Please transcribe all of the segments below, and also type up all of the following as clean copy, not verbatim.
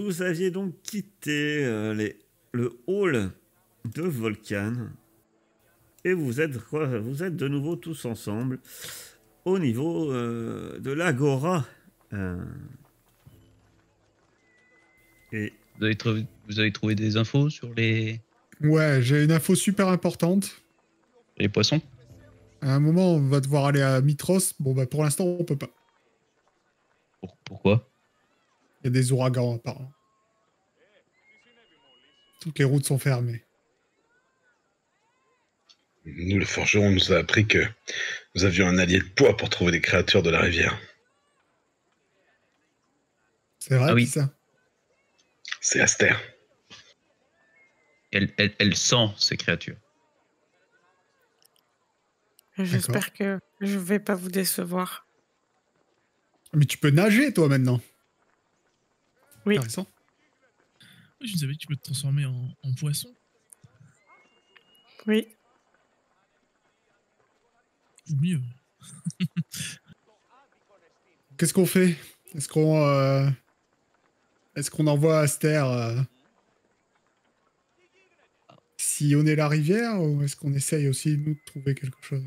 vous aviez donc quitté le hall de Volcan et vous êtes de nouveau tous ensemble au niveau de l'agora. Euh, et Vous avez trouvé des infos sur Ouais, j'ai une info super importante. les poissons? À un moment, on va devoir aller à Mitros. Bon, bah, pour l'instant, on peut pas. Pourquoi? Il y a des ouragans, apparemment. Toutes les routes sont fermées. Nous, le forgeron, nous a appris que nous avions un allié de poids pour trouver des créatures de la rivière. C'est vrai, Ah oui. qui ça? C'est Aster. Elle sent ces créatures. J'espère que je vais pas vous décevoir. Mais tu peux nager, toi, maintenant. Oui. Intéressant. Je savais que tu peux te transformer en poisson. Oui. Ou mieux. Qu'est-ce qu'on fait? Est-ce qu'on envoie Aster sillonner la rivière ou est-ce qu'on essaye aussi, nous, de trouver quelque chose?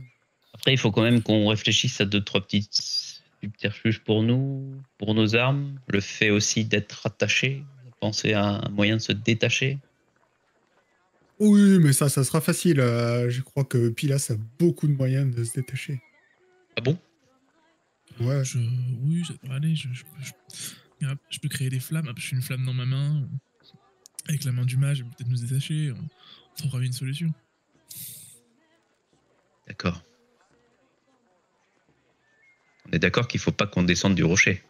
Après, il faut quand même qu'on réfléchisse à 2-3 petites subterfuges pour nous, pour nos armes. Le fait aussi d'être attaché. Penser à un moyen de se détacher. Oui, mais ça sera facile. Je crois que Pilas a beaucoup de moyens de se détacher. Ah bon? Ouais. Oui, ça devrait aller. Je peux créer des flammes. Hop, je suis une flamme dans ma main. Avec la main du mage, je vais peut-être nous détacher. On trouvera une solution. D'accord. On est d'accord qu'il faut pas qu'on descende du rocher.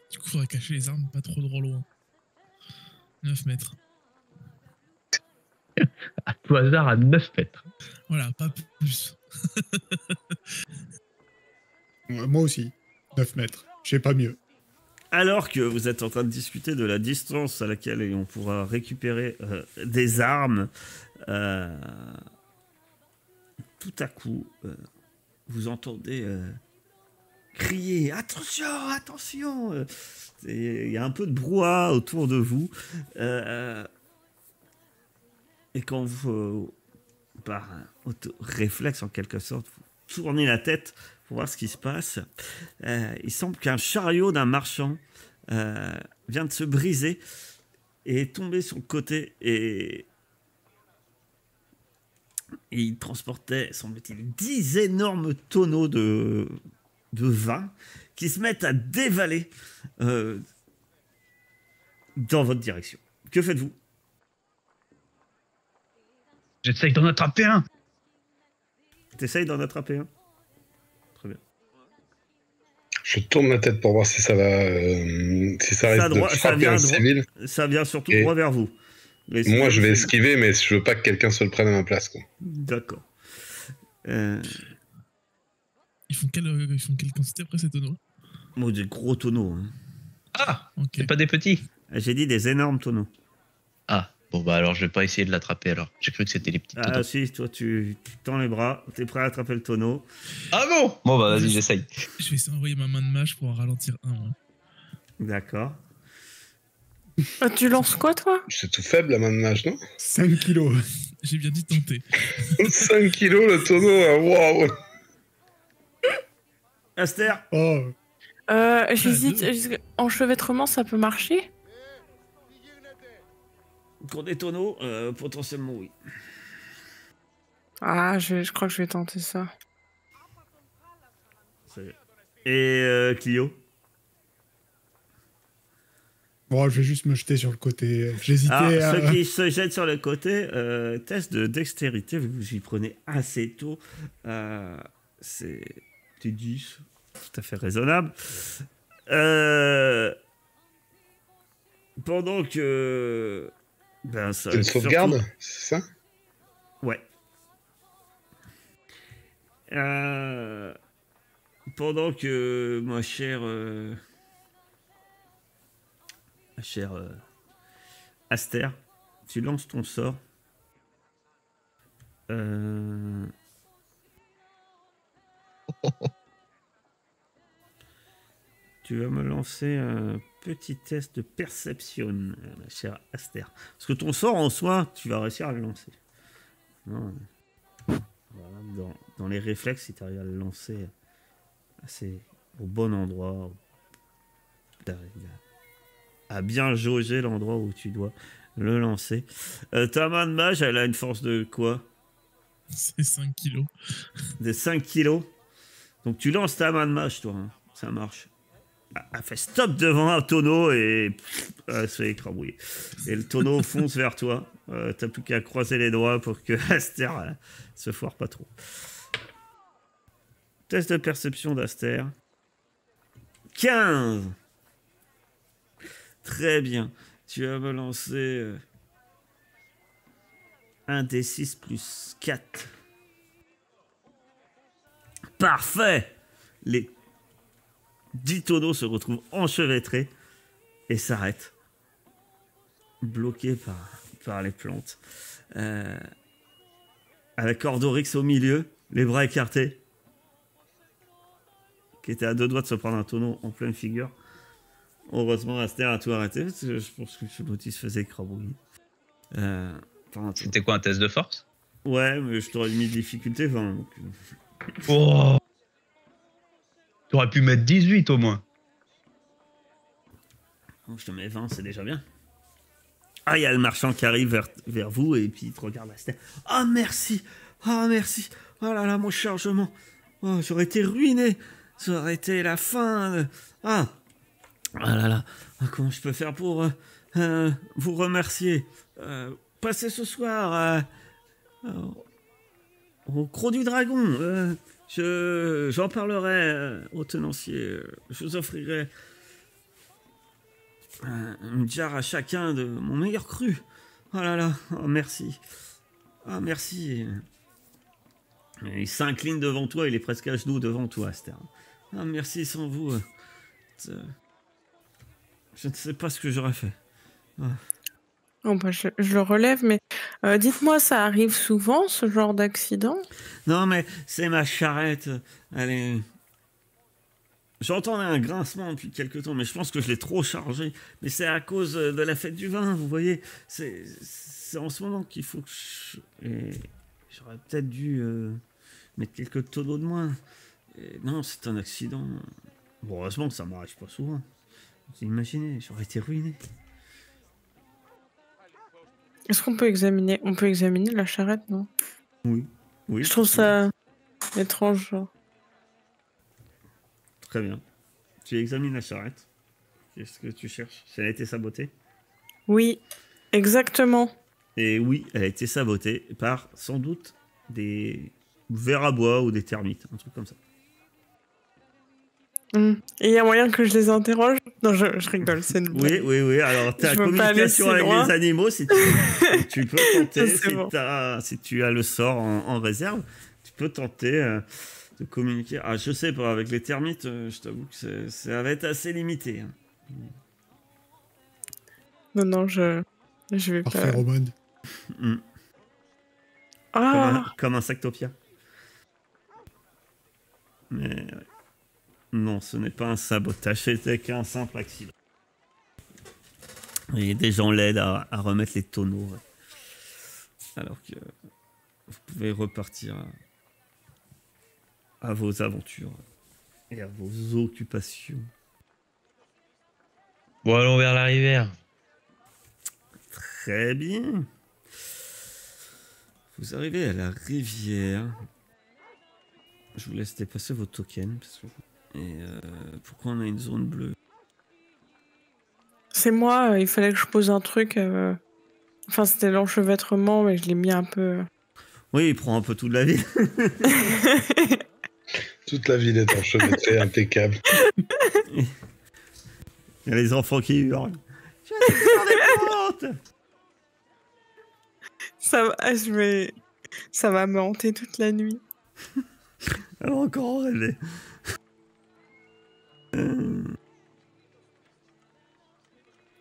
Du coup, il faudrait cacher les armes pas trop loin. 9 mètres. À tout hasard, à 9 mètres. Voilà, pas plus. Ouais, moi aussi. 9 mètres. Je sais pas mieux. alors que vous êtes en train de discuter de la distance à laquelle on pourra récupérer des armes, tout à coup, vous entendez crier « Attention, attention !» Il y a un peu de brouhaha autour de vous. Et quand vous, par réflexe en quelque sorte, vous tournez la tête pour voir ce qui se passe, il semble qu'un chariot d'un marchand vient de se briser et est tombé sur le côté et il transportait, semble-t-il, 10 énormes tonneaux de vin qui se mettent à dévaler dans votre direction. Que faites-vous? J'essaye d'en attraper un. T'essayes d'en attraper un? Très bien. Je tourne ma tête pour voir si ça va, si ça risque de frapper un civil. Ça vient surtout droit vers vous. Mais moi, je vais esquiver, mais je veux pas que quelqu'un se le prenne à ma place, quoi. D'accord. Ils font quelle quantité après ces tonneaux? Bon, des gros tonneaux. Hein. Ah, okay. C'est pas des petits. J'ai dit des énormes tonneaux. Ah, bon bah alors je vais pas essayer de l'attraper alors. J'ai cru que c'était les petits tonneaux. Ah si, toi tu tends les bras, t'es prêt à attraper le tonneau. Ah bon? Bon bah vas-y, j'essaye. Je vais essayer d'envoyer ma main de mage pour en ralentir un. Hein. D'accord. Tu lances quoi, toi? C'est tout faible, la main de mage, non? 5 kilos. J'ai bien dit tenter. 5 kilos, le tonneau, waouh! Aster. Oh. J'hésite. Enchevêtrement, ça peut marcher? Pour des tonneaux, potentiellement oui. Ah, je crois que je vais tenter ça. Et Clio? Bon, je vais juste me jeter sur le côté. J'hésitais à... Ceux qui se jettent sur le côté, test de dextérité, vous y prenez assez tôt. C'est 10, tout à fait raisonnable. Pendant que... Ben, ça, c'est une sauvegarde, surtout... c'est ça? Ouais. Pendant que ma chère Aster, tu lances ton sort. tu vas me lancer un petit test de perception, ma chère Aster. Parce que ton sort en soi, tu vas réussir à le lancer. Non, voilà, dans les réflexes, si tu arrives à le lancer assez au bon endroit, à bien jauger l'endroit où tu dois le lancer. Ta main de mage, elle a une force de quoi? C'est 5 kilos. De 5 kilos. Donc tu lances ta main de mage, toi. Hein. Ça marche. Elle fait stop devant un tonneau et elle se fait écrabouiller. Et le tonneau fonce vers toi. T'as plus qu'à croiser les doigts pour que Aster se foire pas trop. Test de perception d'Aster. 15. Très bien. Tu vas me lancer un D6 plus 4. Parfait. Les 10 tonneaux se retrouvent enchevêtrés et s'arrêtent. Bloqués par les plantes. Avec Ordorix au milieu, les bras écartés. Qui était à 2 doigts de se prendre un tonneau en pleine figure. Heureusement, Aster a tout arrêté. Parce que je pense que Chulotis se faisait écrabouiller. C'était quoi, un test de force? Ouais, mais je t'aurais mis de difficulté 20. Donc... Oh, t'aurais pu mettre 18 au moins. Je te mets 20, c'est déjà bien. Ah, il y a le marchand qui arrive vers vous et puis il te regarde Aster. Ah, merci. Ah, merci. Oh là là, mon chargement. Oh, j'aurais été ruiné. Ça aurait été la fin. Ah là là. Ah, comment je peux faire pour vous remercier? Passez ce soir au Croc du Dragon. J'en parlerai au tenancier. Je vous offrirai une jarre à chacun de mon meilleur cru. Oh là là. Oh, merci. Ah, merci. Et il s'incline devant toi, il est presque à genoux devant toi, Aster. Ah, merci, sans vous. Je ne sais pas ce que j'aurais fait. Ah. Oh, bah, je le relève, mais dites-moi, ça arrive souvent, ce genre d'accident? Non, mais c'est ma charrette. Elle est... J'entendais un grincement depuis quelques temps, mais je pense que je l'ai trop chargé. Mais c'est à cause de la fête du vin, vous voyez. C'est en ce moment qu'il faut que j'aurais peut-être dû mettre quelques tonneaux de moins. Et non, c'est un accident. Bon, heureusement que ça m'arrive pas souvent. Vous imaginez, j'aurais été ruiné. Est-ce qu'on peut examiner? On peut examiner la charrette, non? Oui. Oui. Je trouve ça étrange, genre. Très bien. Tu examines la charrette. Qu'est-ce que tu cherches? Si elle a été sabotée? Oui, exactement. Et oui, elle a été sabotée par, sans doute, des vers à bois ou des termites. Un truc comme ça. Et il y a moyen que je les interroge? Non, je rigole, c'est une blague. Oui. Alors, ta communication avec les animaux, si tu peux tenter, si tu as le sort en réserve, tu peux tenter de communiquer. Ah, je sais pas, avec les termites, je t'avoue que ça va être assez limité. Hein. Non, je vais pas... Phéromone. Comme un Insectopia. Mais... ouais. Non, ce n'est pas un sabotage, c'était qu'un simple accident. Et des gens l'aident à remettre les tonneaux. Alors que vous pouvez repartir à vos aventures et à vos occupations. Bon, allons vers la rivière. Très bien. Vous arrivez à la rivière. Je vous laisse dépasser vos tokens. Parce que... Et pourquoi on a une zone bleue? C'est moi, il fallait que je pose un truc. Enfin, c'était l'enchevêtrement, mais je l'ai mis un peu... Oui, il prend un peu toute la ville. Toute la ville est enchevêtrée, impeccable. Il y a les enfants qui hurlent. Je vais faire des plantes. Ça va me hanter toute la nuit. Elle va encore en rêver.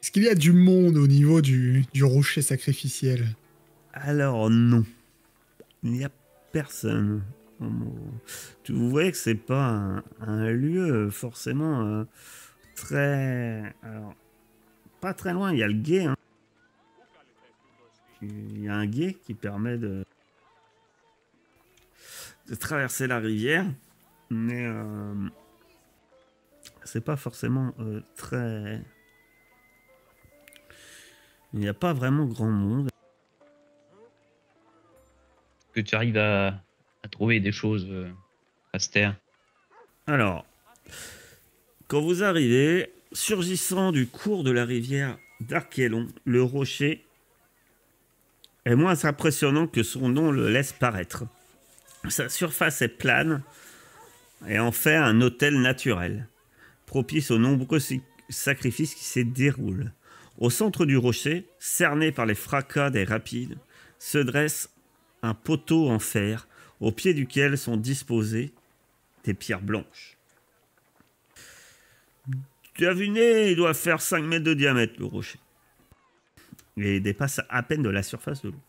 Est-ce qu'il y a du monde au niveau du rocher sacrificiel? Alors non. Il n'y a personne. Vous voyez que c'est pas un lieu forcément Alors, pas très loin, il y a le gué. Hein. Il y a un gué qui permet de traverser la rivière, mais c'est pas forcément très... Il n'y a pas vraiment grand monde. Que tu arrives à trouver des choses à se taire. Alors, quand vous arrivez, surgissant du cours de la rivière d'Archelon, le rocher est moins impressionnant que son nom le laisse paraître. Sa surface est plane et en fait un autel naturel, propice aux nombreux sacrifices qui s'y déroulent. Au centre du rocher, cerné par les fracas des rapides, se dresse un poteau en fer, au pied duquel sont disposées des pierres blanches. Tu as vu né, il doit faire 5 mètres de diamètre, le rocher. Et dépasse à peine de la surface de l'eau.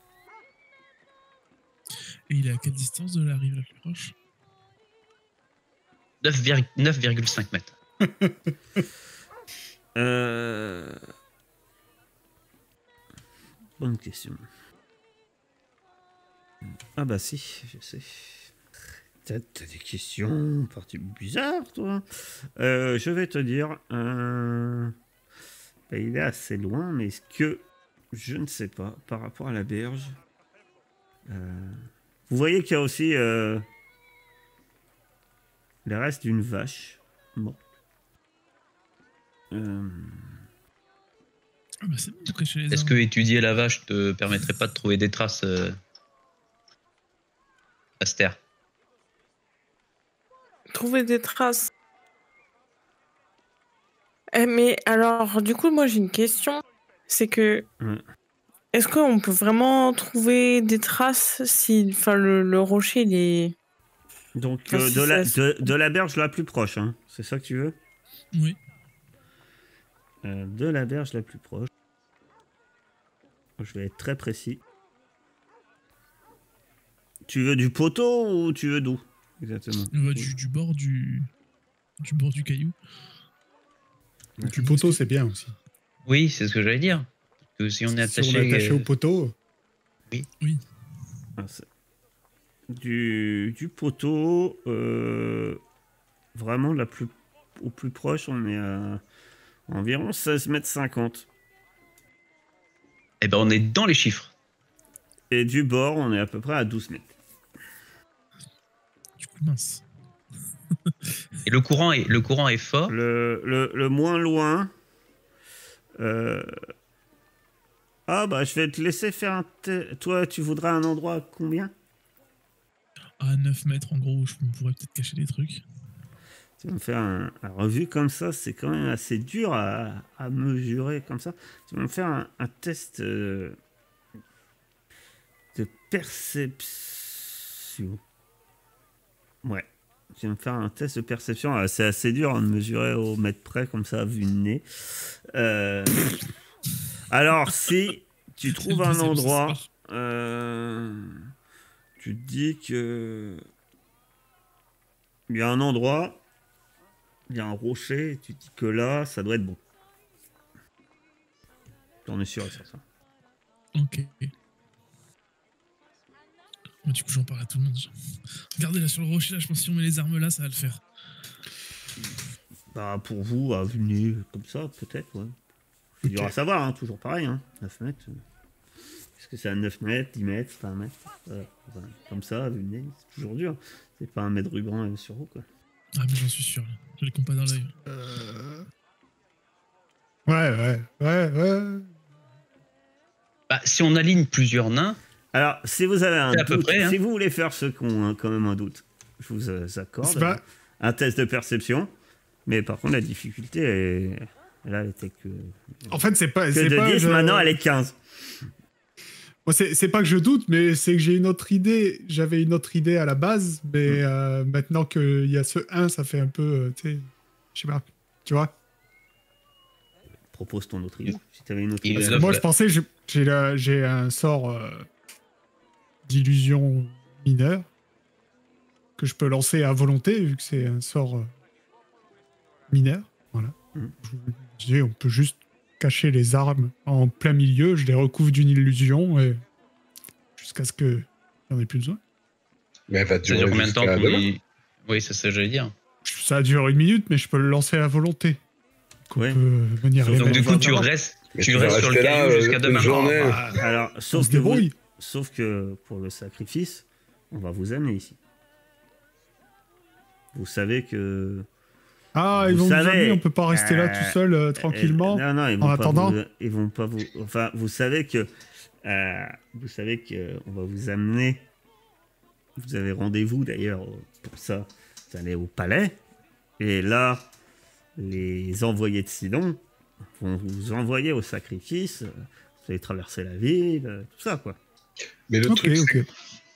Et il est à quelle distance de la rive la plus proche? 9,5 mètres. Bonne question. Ah bah si, je sais. T'as des questions bizarres, toi. Je vais te dire... bah, il est assez loin, mais est-ce que... Je ne sais pas, par rapport à la berge... Vous voyez qu'il y a aussi les restes d'une vache. Bon. Ah bah c'est bon de cacher les Est-ce arbres. que étudier la vache te permettrait pas de trouver des traces à se taire? Trouver des traces. Mais alors, du coup, moi j'ai une question. C'est que... Est-ce qu'on peut vraiment trouver des traces si... Enfin, le rocher, il est... Donc, Enfin, si de la berge la plus proche, hein. C'est ça que tu veux? Oui. De la berge la plus proche. Je vais être très précis. Tu veux du poteau ou tu veux d'où? Exactement. Du bord du bord du caillou. Du poteau, c'est bien aussi. Oui, c'est ce que j'allais dire. Que si on est Si attaché, on est attaché au poteau... Oui. Ah, du poteau, vraiment au plus proche, on est à environ 16,50 m. eh ben on est dans les chiffres. Et du bord, on est à peu près à 12 mètres. Du coup, mince. Et le courant est fort. Le moins loin... Ah bah je vais te laisser faire un... Toi, tu voudrais un endroit à combien? À 9 mètres, en gros, je pourrais peut-être cacher des trucs. Tu vas me faire un revu comme ça, c'est quand même assez dur à mesurer comme ça. Tu vas me faire un test de perception. Ouais. Tu vas me faire un test de perception. Ah, c'est assez dur de mesurer au mètre près comme ça, vu le nez. Alors, si tu trouves un endroit, tu te dis que il y a un endroit, il y a un rocher, et tu te dis que là, ça doit être bon. T'en es sûr et certain. Ok. Moi, du coup, j'en parle à tout le monde. Regardez là sur le rocher, là, je pense que si on met les armes là, ça va le faire. Bah, pour vous, à vue de nez, comme ça, peut-être, ouais. C'est dur à savoir, hein, toujours pareil, hein. 9 mètres. Est-ce que c'est à 9 mètres, 10 mètres, c'est à 1 mètre? Comme ça, à vue de nez, c'est toujours dur. C'est pas un mètre ruban sur vous, quoi. Ah, mais j'en suis sûr. Là. J'ai le compas dans l'œil. Ouais. Bah, si on aligne plusieurs nains. Alors, si vous avez un à peu doute, près, hein. Si vous voulez faire ceux qui ont quand même un doute, je vous accorde un test de perception. Mais par contre, la difficulté est... Là, elle était que... En fait, c'est pas... Que de 10, maintenant, elle est 15. Bon, c'est pas que je doute, mais c'est que j'ai une autre idée. J'avais une autre idée à la base, mais maintenant qu'il y a ce 1, ça fait un peu... tu sais, je sais pas, tu vois. Propose ton autre idée. Si t'avais une autre idée. Parce que moi, je pensais, j'ai un sort d'illusion mineure que je peux lancer à volonté, vu que c'est un sort mineur. Voilà. Je disais, on peut juste cacher les armes en plein milieu, je les recouvre d'une illusion et jusqu'à ce que j'en ai plus besoin. Mais elle va Ça durer dure combien de temps jusqu'à qu'on demain. y- Oui, c'est ça que j'allais dire. Ça dure 1 minute, mais je peux le lancer à volonté. On Ouais. peut venir Donc, les Donc mettre du coup, en tu avant. restes, Mais tu tu vas restes sur le rester là, caillou jusqu'à une demain. journée. Ah, bah, Alors, on sauf se que, débrouille. sauf que pour le sacrifice, on va vous amener ici. Vous savez que... Ah, Vous ils vont nous savez, amener, on peut pas rester là tout seul tranquillement. non, non, ils vont en pas attendant. ils vont pas vous... Enfin, vous savez que on va vous amener... Vous avez rendez-vous d'ailleurs pour ça. Vous allez au palais. Et là, les envoyés de Sidon vont vous envoyer au sacrifice. Vous allez traverser la ville, tout ça, quoi. Mais le Ok, truc, ok.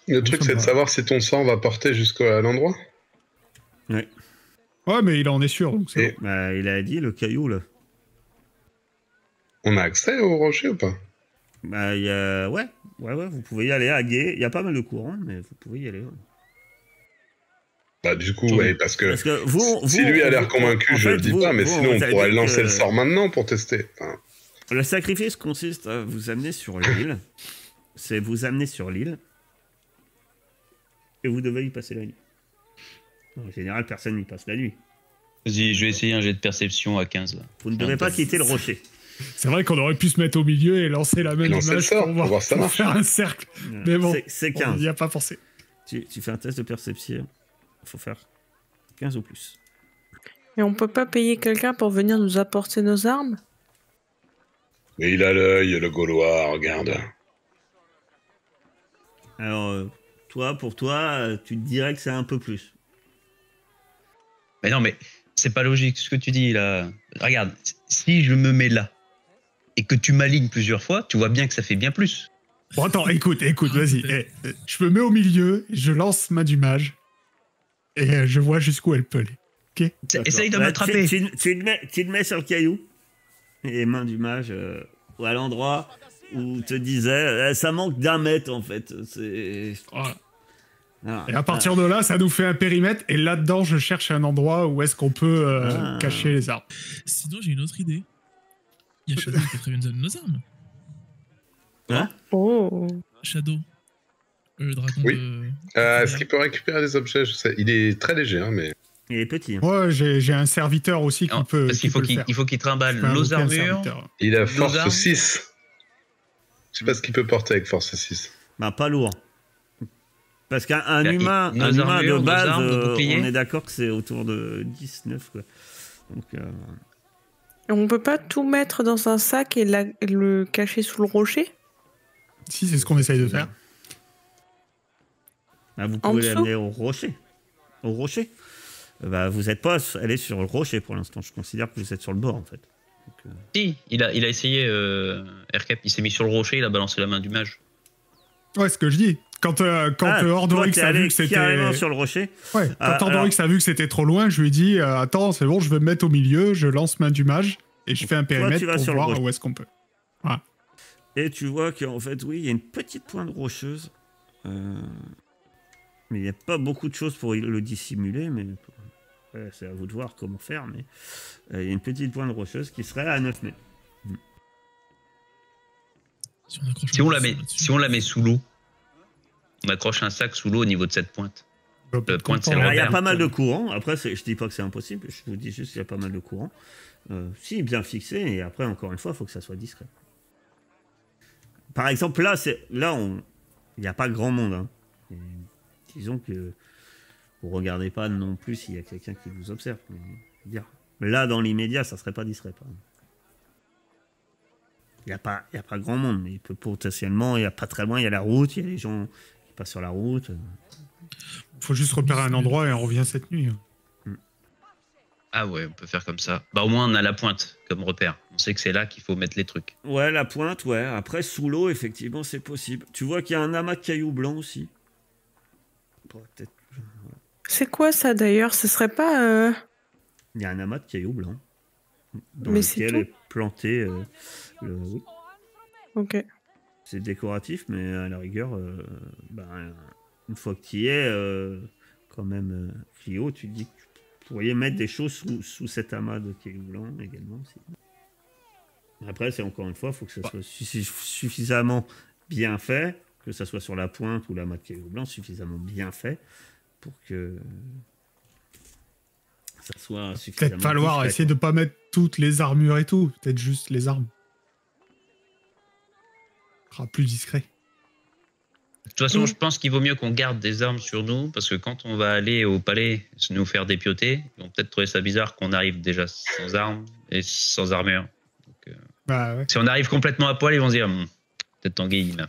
c'est Ça me de va. savoir si ton sang va porter jusqu'à l'endroit. Ouais. Ouais, mais il en est sûr, donc c'est Et- bon. Bah, il a dit le caillou, là. On a accès au rocher ou pas? Bah, il y a... Ouais, vous pouvez y aller à Gué. Il y a pas mal de courants, mais vous pouvez y aller. Ouais. Bah du coup, Oui. ouais, parce que Parce que vous, si lui a l'air vous- convaincu, en je fait, le dis vous- pas, mais vous, sinon on vous avez pourrait dit lancer que le sort maintenant pour tester. Enfin, Le sacrifice consiste à vous amener sur l'île. C'est vous amener sur l'île. Et vous devez y passer la nuit. En général, personne n'y passe la nuit. Vas-y, je vais essayer un jet de perception à 15. Là. Vous ne devez pas quitter le rocher. C'est vrai qu'on aurait pu se mettre au milieu et lancer la même Et lancer le image sort, pour voir si ça pour marche. faire un cercle. Mais bon, C'est on 15. n'y a pas pensé. Tu fais un test de perception. Il faut faire 15 ou plus. Et on peut pas payer quelqu'un pour venir nous apporter nos armes? mais il a l'œil, le Gaulois, regarde. Alors, pour toi, tu te dirais que c'est un peu plus. Mais non, mais c'est pas logique ce que tu dis là. Regarde, si je me mets là et que tu m'alignes plusieurs fois, tu vois bien que ça fait bien plus. Bon, attends, écoute, vas-y. Je me mets au milieu, je lance main du mage et je vois jusqu'où elle peut aller. D'accord. Essaye de Bah, m'attraper. Tu te mets sur le caillou. Et main du mage, ou à l'endroit où te disait, ça manque d'1 mètre en fait. C'est... Voilà. Ah, Et à partir de là, ça nous fait un périmètre. Et là-dedans, je cherche un endroit où est-ce qu'on peut cacher les armes. Sinon, j'ai une autre idée. Il y a Shadow qui peut très bien nous amener nos armes. Hein Oh. Shadow. Le dragon Oui. de... Est-ce qu'il peut récupérer des objets? Je sais. Il est très léger, hein, mais... Il est petit. Hein. Moi, j'ai un serviteur aussi qui Non, peut. parce qui qu'il faut peut le qu'il faire. il faut qu'il trimballe Je peux nos invoquer un armures. serviteur. Il a Nos force armes. 6. Je sais pas ce qu'il peut porter avec force 6. Bah, pas lourd. Parce qu'un Nos humain, armures, de nos base, armes, nos boucliers. on est d'accord que c'est autour de 19. Quoi. Donc, Et on peut pas tout mettre dans un sac et le cacher sous le rocher? Si, c'est ce qu'on essaye de faire. bah, vous En pouvez dessous l'amener au rocher. Au rocher. Bah, vous n'êtes pas allé sur le rocher pour l'instant. Je considère que vous êtes sur le bord en fait. Donc, Si, il a essayé Aircap, il s'est mis sur le rocher, il a balancé la main du mage. Ouais, ce que je dis. Quand toi, Ordorix t'es a allé vu que c'était. carrément sur le rocher. Ouais, quand Ah, Ordorix a vu que c'était trop loin, je lui ai dit attends, c'est bon, je vais me mettre au milieu, je lance main du mage et je fais un Toi, périmètre tu vas pour sur le voir rocher. où est-ce qu'on peut. Et tu vois qu'en fait, oui, il y a une petite pointe rocheuse. Mais il n'y a pas beaucoup de choses pour le dissimuler. Mais ouais, c'est à vous de voir comment faire. Mais il y a une petite pointe rocheuse qui serait à 9 mètres. Si on accroche Si un on peu la de met, sang là-dessus. si on la met sous l'eau, on accroche un sac sous l'eau au niveau de cette pointe. Je peux Le être point, content. c'est le Alors, il y a repère. pas mal de courants. Après, je dis pas que c'est impossible. Je vous dis juste qu'il y a pas mal de courants. Si, bien fixé. Et après, encore une fois, il faut que ça soit discret. Par exemple, là, il n'y a pas grand monde. Hein. Et disons que vous regardez pas non plus s'il y a quelqu'un qui vous observe. Mais, je veux dire, là, dans l'immédiat, ça serait pas discret. Par exemple. Il n'y a pas grand monde, mais il peut potentiellement, il n'y a pas très loin, il y a la route, il y a des gens qui passent sur la route. Faut juste repérer un endroit et on revient cette nuit. Ah ouais, on peut faire comme ça. Bah au moins on a la pointe comme repère. On sait que c'est là qu'il faut mettre les trucs. Ouais, la pointe, ouais. Après, sous l'eau, effectivement, c'est possible. Tu vois qu'il y a un amas de cailloux blancs aussi. Bon, peut-être. C'est quoi ça d'ailleurs? Ce serait pas... Il y a un amas de cailloux blancs. Dans Mais c'est lequel tout est planté oui, Ok. c'est décoratif, mais à la rigueur, une fois que tu y es, quand même, Clio, tu te dis que tu pourriez mettre des choses sous cet amas de cailloux blancs également. Aussi. Après, c'est encore une fois, il faut que ça soit suffisamment bien fait, que ça soit sur la pointe ou l'amas de cailloux blancs, suffisamment bien fait pour que ça soit suffisamment. Peut-être falloir discret, essayer de pas mettre toutes les armures et tout, peut-être juste les armes. Ce sera plus discret. De toute façon, je pense qu'il vaut mieux qu'on garde des armes sur nous, parce que quand on va aller au palais nous faire dépioter, ils vont peut-être trouver ça bizarre qu'on arrive déjà sans armes et sans armure. Donc, ouais. Si on arrive complètement à poil, ils vont se dire peut-être Tanguy. Là.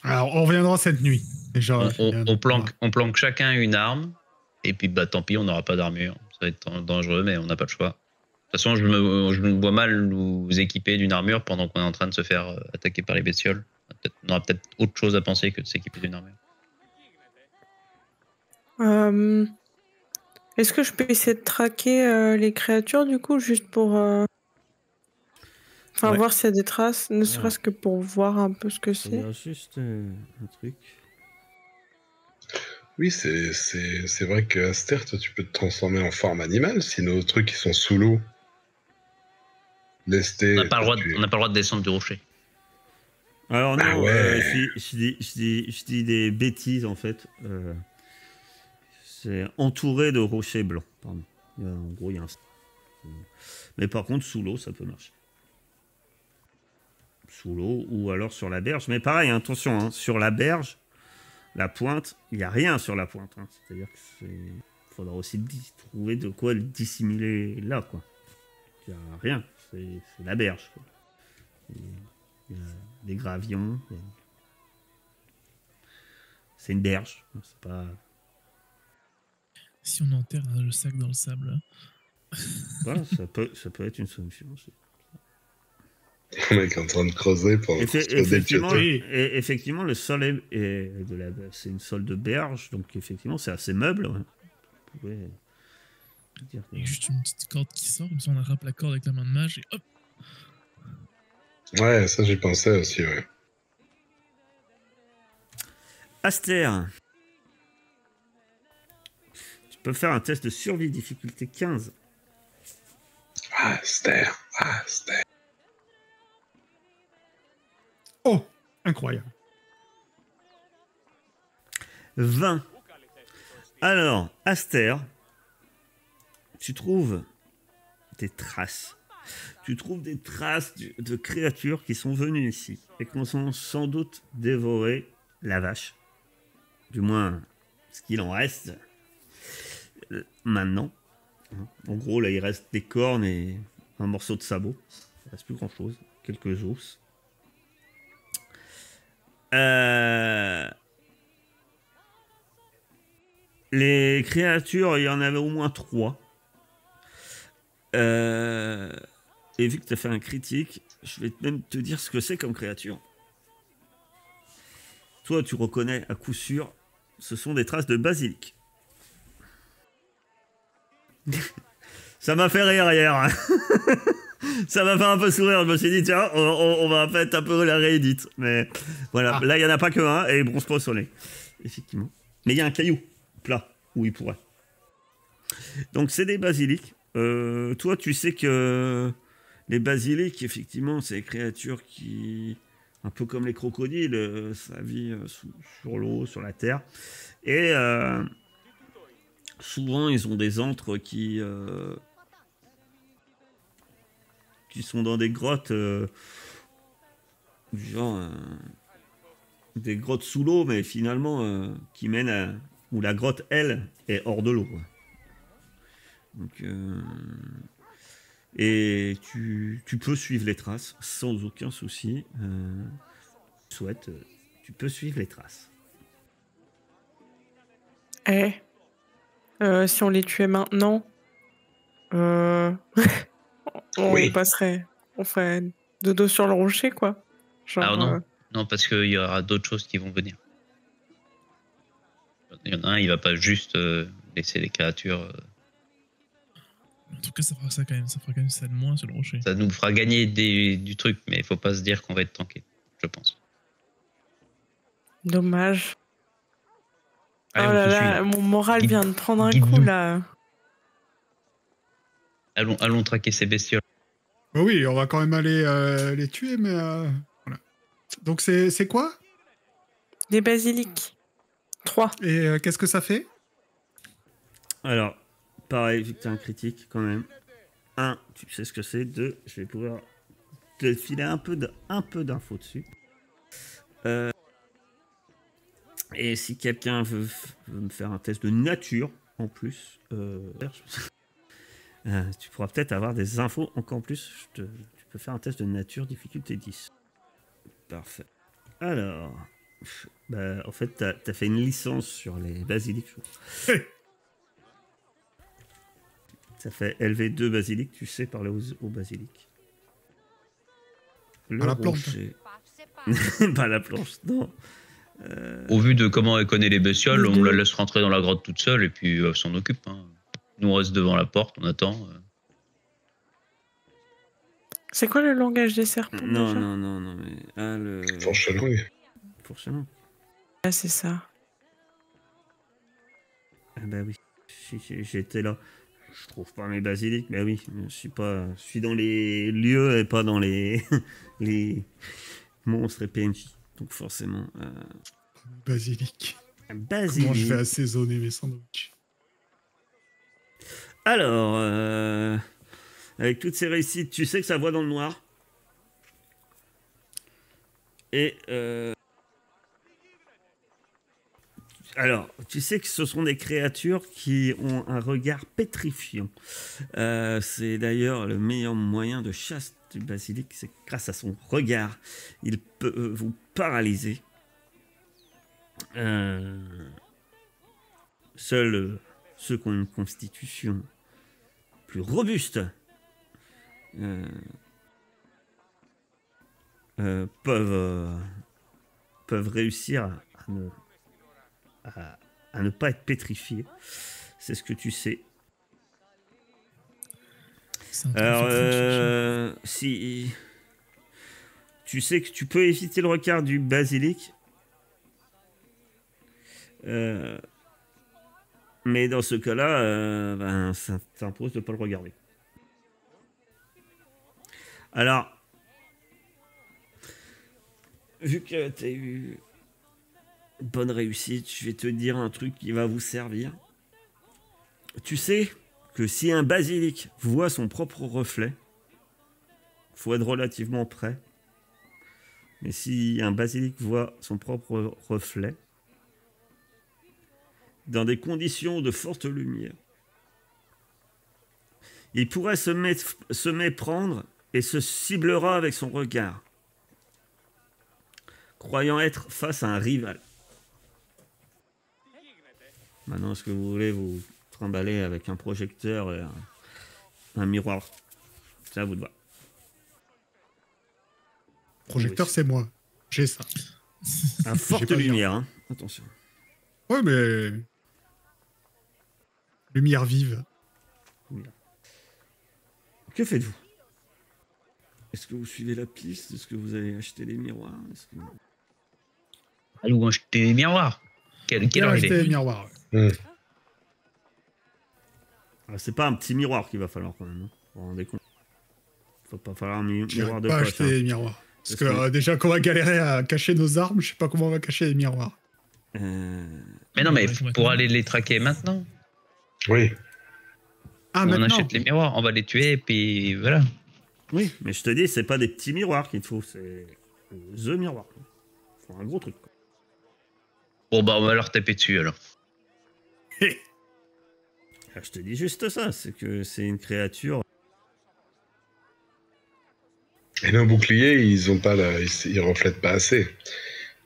Alors, on reviendra cette nuit. Déjà, on planque chacun une arme, et puis tant pis, on n'aura pas d'armure. Ça va être dangereux, mais on n'a pas le choix. De toute façon, je me vois mal nous équiper d'une armure pendant qu'on est en train de se faire attaquer par les bestioles. On aura peut-être autre chose à penser que de s'équiper d'une armure. Est-ce que je peux essayer de traquer les créatures, du coup, juste pour... voir s'il y a des traces, ne serait-ce que pour voir un peu ce que c'est. Il y a juste un truc. Oui, c'est vrai que Aster, toi, tu peux te transformer en forme animale, si nos trucs qui sont sous l'eau. Lesté. On n'a pas le droit de descendre du rocher. Alors non, je dis des bêtises en fait. C'est entouré de rochers blancs. Pardon. En gros, il y a un... Mais par contre, sous l'eau, ça peut marcher. Sous l'eau ou alors sur la berge. Mais pareil, attention, hein, sur la berge, la pointe, il n'y a rien sur la pointe. Hein. C'est-à-dire qu'il faudra aussi trouver de quoi le dissimuler là, quoi. Il n'y a rien. C'est la berge, quoi. Il y a des gravions. C'est une berge. C'est pas... Si on enterre le sac dans le sable. Voilà, ça peut être une solution aussi. Le mec est en train de creuser pour effectivement, le sol c'est une sol de berge, donc effectivement, c'est assez meuble. Ouais. Vous pouvez dire que... Et juste une petite corde qui sort, comme ça on attrape la corde avec la main de mage et hop. Ouais, ça j'y pensais aussi, ouais. Aster. Tu peux faire un test de survie, difficulté 15. Aster. Oh, incroyable. 20. Alors, Aster, tu trouves des traces. Tu trouves des traces de créatures qui sont venues ici et qui ont sans doute dévoré la vache. Du moins, ce qu'il en reste maintenant. En gros, là, il reste des cornes et un morceau de sabot. Il ne reste plus grand-chose. Quelques os. Les créatures, il y en avait au moins 3. Et vu que tu as fait un critique, je vais même te dire ce que c'est comme créature. Toi, tu reconnais à coup sûr, ce sont des traces de basilic. Ça m'a fait rire hier. Ça m'a fait un peu sourire. Je me suis dit, tiens, on va mettre un peu la réédite. Mais voilà, là, il n'y en a pas que un et bronze pas au soleil. Effectivement. Mais il y a un caillou plat où il pourrait. Donc, c'est des basiliques. Toi, tu sais que les basiliques, effectivement, c'est des créatures qui, un peu comme les crocodiles, ça vit sur l'eau, sur la terre. Et souvent, ils ont des antres qui sont dans des grottes, genre des grottes sous l'eau, mais finalement qui mènent à... où la grotte, elle, est hors de l'eau. Donc, et tu peux suivre les traces sans aucun souci. Tu peux suivre les traces. Si on les tuait maintenant, passerait, on ferait dodo sur le rocher, quoi. Genre, alors non, non, parce qu'il y aura d'autres choses qui vont venir. Il y en a un, il va pas juste laisser les créatures. En tout cas, ça fera ça quand même. Ça fera quand même ça de moins sur le rocher. Ça nous fera gagner du truc, mais il faut pas se dire qu'on va être tanké, je pense. Dommage. Allez, Oh on là se suit, là, là. mon moral Guide- vient de prendre un guide-nous. coup là. Allons traquer ces bestioles. Bah oui, on va quand même aller les tuer, mais voilà. Donc c'est quoi? Des basiliques. 3. Et qu'est-ce que ça fait? Alors, pareil, vu que t'as un critique quand même. 1, tu sais ce que c'est. 2, je vais pouvoir te filer un peu d'infos dessus. Et si quelqu'un veut me faire un test de nature en plus, tu pourras peut-être avoir des infos encore plus. Tu peux faire un test de nature, difficulté 10. Parfait. Alors, en fait, t'as fait une licence sur les basiliques. Ça fait LV2 basilic, tu sais parler aux basiliques. À la planche. Pas la planche, non. Au vu de comment elle connaît les bestioles, Les on deux. la laisse rentrer dans la grotte toute seule et puis elle s'en occupe. Hein. Nous, on reste devant la porte, on attend. C'est quoi le langage des serpents Non, déjà? non, mais... Fourche longue. Fourche longue. Ah, c'est ça. Ah bah oui, j'étais là. Je trouve pas mes basiliques, mais oui, je suis dans les lieux et pas dans les les monstres et PNJ. Donc forcément, Basilic. basilic. Comment je vais assaisonner mes sandwichs? Alors, avec toutes ces réussites, tu sais que ça voit dans le noir. Et alors, tu sais que ce sont des créatures qui ont un regard pétrifiant. C'est d'ailleurs le meilleur moyen de chasse du basilic, c'est grâce à son regard. Il peut vous paralyser. Seuls ceux qui ont une constitution plus robuste peuvent réussir à ne pas être pétrifiés. C'est ce que tu sais. C'est un Alors, trafic de chercher. si tu sais que tu peux éviter le regard du basilic, mais dans ce cas-là, ça t'impose de ne pas le regarder. Alors, vu que tu as eu une bonne réussite, je vais te dire un truc qui va vous servir. Tu sais que si un basilic voit son propre reflet, faut être relativement près. Mais si un basilic voit son propre reflet, dans des conditions de forte lumière, il pourrait se méprendre et se ciblera avec son regard, croyant être face à un rival. Maintenant, est-ce que vous voulez vous trimballer avec un projecteur et un miroir? C'est à vous de voir. Projecteur, Oui. c'est moi. J'ai ça. Un forte pas lumière, hein. Attention. Ouais, mais. Lumière vive. Que faites-vous? Est-ce que vous suivez la piste? Est-ce que vous allez acheter des miroirs? Allons acheter des miroirs. Quelle Bien heure il acheter est? les miroirs. C'est pas un petit miroir qu'il va falloir quand même. Hein. Vous vous rendez compte? Faut pas falloir un miroir J'irai de pas poche. acheter Hein. des miroirs. Parce que Parce que- déjà qu'on va galérer à cacher nos armes, je sais pas comment on va cacher les miroirs. Mais non, mais Ouais, pour aller les traquer maintenant, Oui. Ah, on maintenant. achète les miroirs, on va les tuer et puis voilà. Oui, mais je te dis, c'est pas des petits miroirs qu'il te faut, c'est the miroir. Faut un gros truc. Quoi. Bon, bah, on va leur taper dessus alors. Je te dis juste ça, c'est que c'est une créature. Et nos boucliers, ils reflètent pas assez.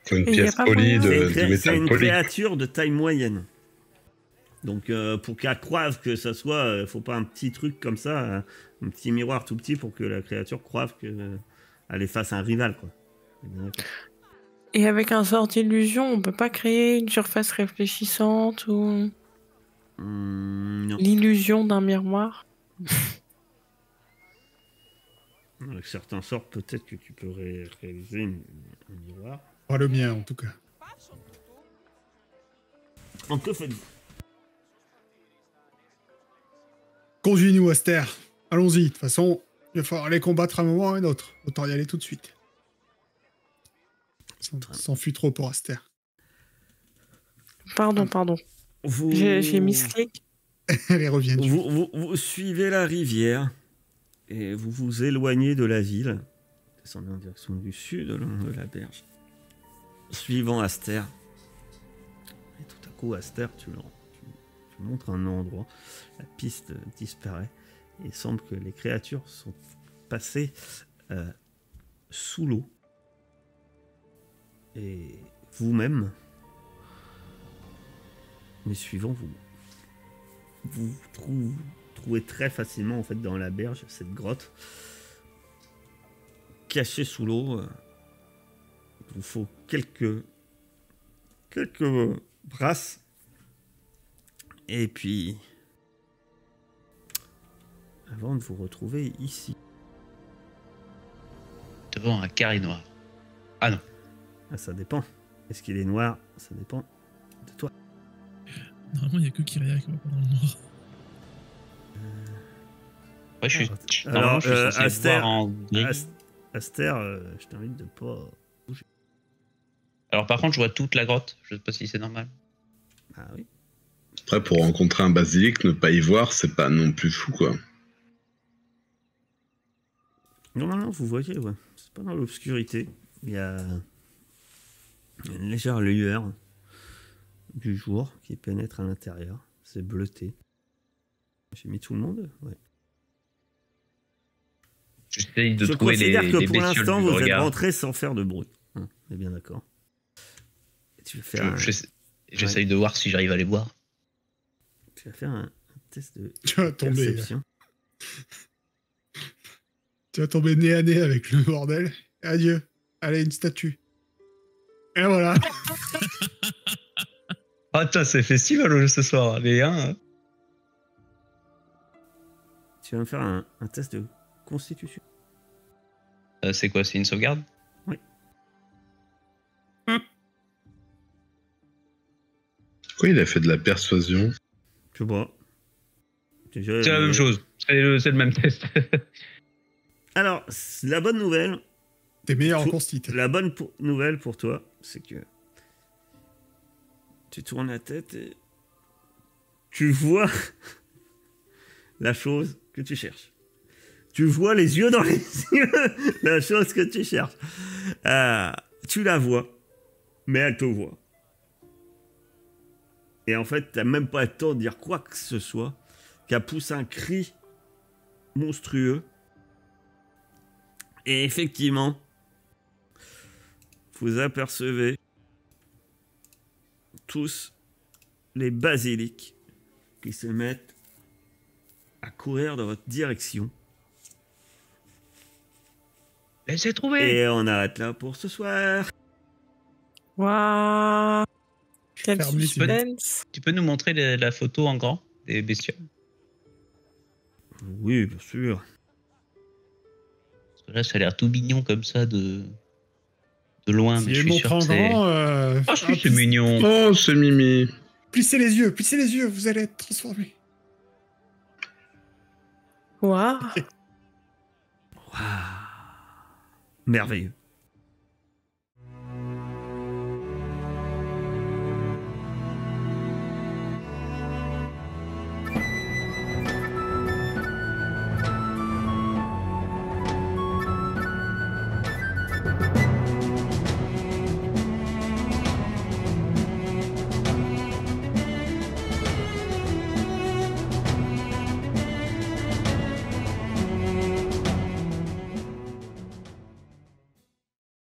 Il faut une Et y a pièce pas polie moyen. de C'est métal une poli. créature de taille moyenne. Donc pour qu'elle croive que ça soit, faut pas un petit truc comme ça, un petit miroir tout petit pour que la créature croive qu'elle est face à un rival. Quoi. Et avec un sort d'illusion, on peut pas créer une surface réfléchissante ou Non. l'illusion d'un miroir? Avec certains sorts, peut-être que tu peux réaliser un miroir. Pas le mien, en tout cas. Donc que faites-vous? Conduis-nous, Aster. Allons-y. De toute façon, il va falloir les combattre à un moment ou à un autre. Autant y aller tout de suite. Ça s'enfuit trop pour Aster. Pardon. J'ai mis ce clic. Elle revient. Vous suivez la rivière et vous vous éloignez de la ville. Descendez en direction du sud, le long de la berge. Suivant Aster. Et tout à coup, Aster, tu montres un endroit. La piste disparaît. Et il semble que les créatures sont passées sous l'eau. Et vous-même, les suivants, vous trouvez très facilement en fait dans la berge cette grotte cachée sous l'eau. Il vous faut quelques brasses et puis avant de vous retrouver ici devant un carré noir. Ah non. Ah, ça dépend. Est-ce qu'il est noir? Ça dépend de toi. Normalement, il n'y a que Kyria qui va pas dans le noir. Ouais, je suis censé Aster, voir en gris. Aster, je t'invite de pas bouger. Alors par contre, je vois toute la grotte. Je sais pas si c'est normal. Ah oui. Après, pour rencontrer un basilic, ne pas y voir, c'est pas non plus fou, quoi. Non, vous voyez, ouais. C'est pas dans l'obscurité. Il y a une légère lueur du jour qui pénètre à l'intérieur. C'est bleuté. J'ai mis tout le monde, ouais. J'essaye de Je trouver considère les que pour bestioles l'instant, du vous êtes regard. rentrés sans faire de bruit. On est bien d'accord. Et tu vas faire J'essaye de voir si j'arrive à les voir. Tu vas faire un test de Tu vas tomber. perception. Tu vas tomber nez à nez avec le bordel. Adieu. Allez, une statue. Et voilà. Ah, tiens, c'est festival ce soir. Allez, hein. Tu vas me faire un test de constitution. C'est quoi? C'est une sauvegarde? Oui. Pourquoi il a fait de la persuasion? Je vois. C'est la même chose. C'est le même test. Alors, la bonne nouvelle. T'es meilleur en constite. La bonne nouvelle pour toi, c'est que tu tournes la tête et tu vois la chose que tu cherches. Tu vois les yeux dans les yeux, la chose que tu cherches. Tu la vois, mais elle te voit. Et en fait, t'as même pas le temps de dire quoi que ce soit, qu'elle pousse un cri monstrueux. Et effectivement, vous apercevez tous les basiliques qui se mettent à courir dans votre direction. Laissez trouver. Et on arrête là pour ce soir. Waouh. Quel Ferme les suspense. Tu peux nous montrer la photo en grand des bestioles? Oui, bien sûr. Parce que là, ça a l'air tout mignon comme ça de loin. Si Mais je elle suis montre sûr en que c'est... grand... Oh, c'est mignon. Oh, c'est Mimi. Plissez les yeux, vous allez être transformés. Waouh. Merveilleux.